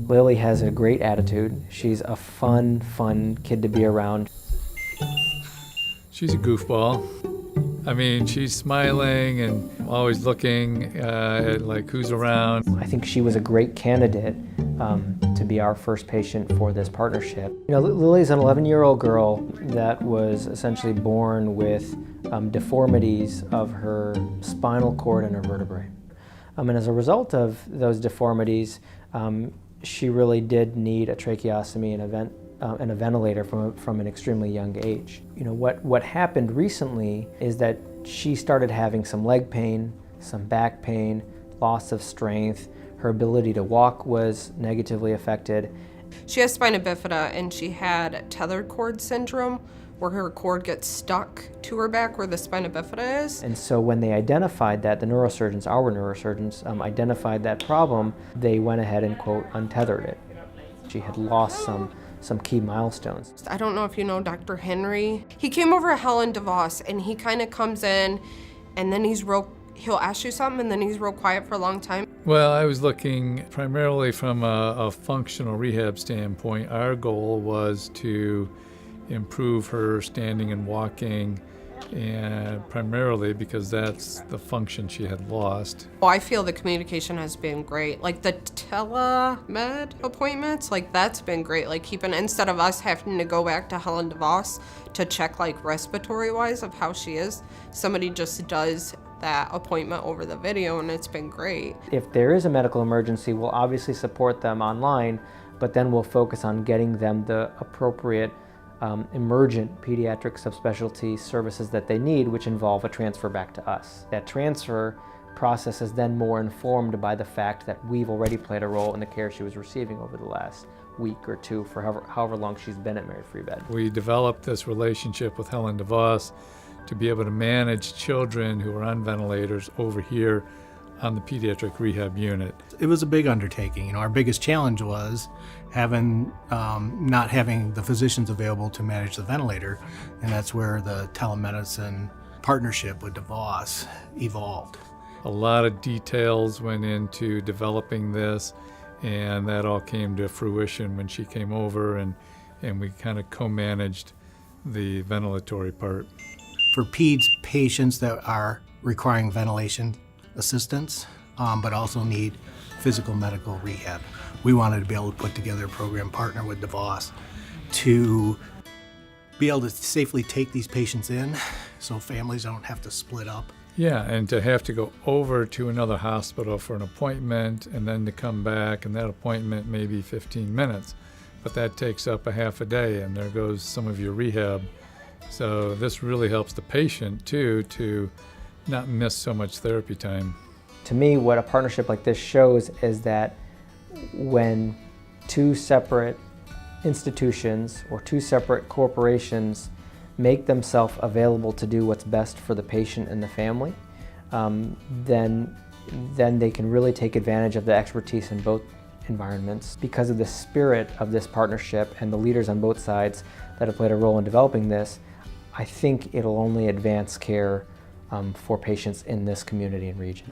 Lyli has a great attitude. She's a fun kid to be around. She's a goofball. I mean, she's smiling and always looking at like who's around. I think she was a great candidate to be our first patient for this partnership. You know, Lily's an 11-year-old girl that was essentially born with deformities of her spinal cord and her vertebrae. And as a result of those deformities, she really did need a tracheostomy and a ventilator from an extremely young age. You know, what happened recently is that she started having some leg pain, some back pain, loss of strength. Her ability to walk was negatively affected. She has spina bifida and she had tethered cord syndrome, where her cord gets stuck to her back where the spina bifida is. And so when they identified that, our neurosurgeons identified that problem, they went ahead and, quote, untethered it. She had lost some key milestones. I don't know if you know Dr. Henry. He came over to Helen DeVos and he kind of comes in and then he'll ask you something and then he's real quiet for a long time. Well, I was looking primarily from a functional rehab standpoint. Our goal was to improve her standing and walking, and primarily because that's the function she had lost. Well, I feel the communication has been great. Like the telemed appointments, like that's been great. Like instead of us having to go back to Helen DeVos to check like respiratory wise of how she is, somebody just does that appointment over the video and it's been great. If there is a medical emergency, we'll obviously support them online, but then we'll focus on getting them the appropriate emergent pediatric subspecialty services that they need, which involve a transfer back to us. That transfer process is then more informed by the fact that we've already played a role in the care she was receiving over the last week or two for however long she's been at Mary Free Bed. We developed this relationship with Helen DeVos to be able to manage children who are on ventilators over here on the pediatric rehab unit. It was a big undertaking. You know, our biggest challenge was not having the physicians available to manage the ventilator, and that's where the telemedicine partnership with DeVos evolved. A lot of details went into developing this, and that all came to fruition when she came over, and we kind of co-managed the ventilatory part. For PEDS patients that are requiring ventilation assistance, but also need physical medical rehab, we wanted to be able to put together a program partner with DeVos to be able to safely take these patients in so families don't have to split up. Yeah, and to have to go over to another hospital for an appointment and then to come back, and that appointment may be 15 minutes, but that takes up a half a day, and there goes some of your rehab. So this really helps the patient too to not miss so much therapy time. To me, what a partnership like this shows is that when two separate institutions or two separate corporations make themselves available to do what's best for the patient and the family, then they can really take advantage of the expertise in both environments. Because of the spirit of this partnership and the leaders on both sides that have played a role in developing this, I think it'll only advance care for patients in this community and region.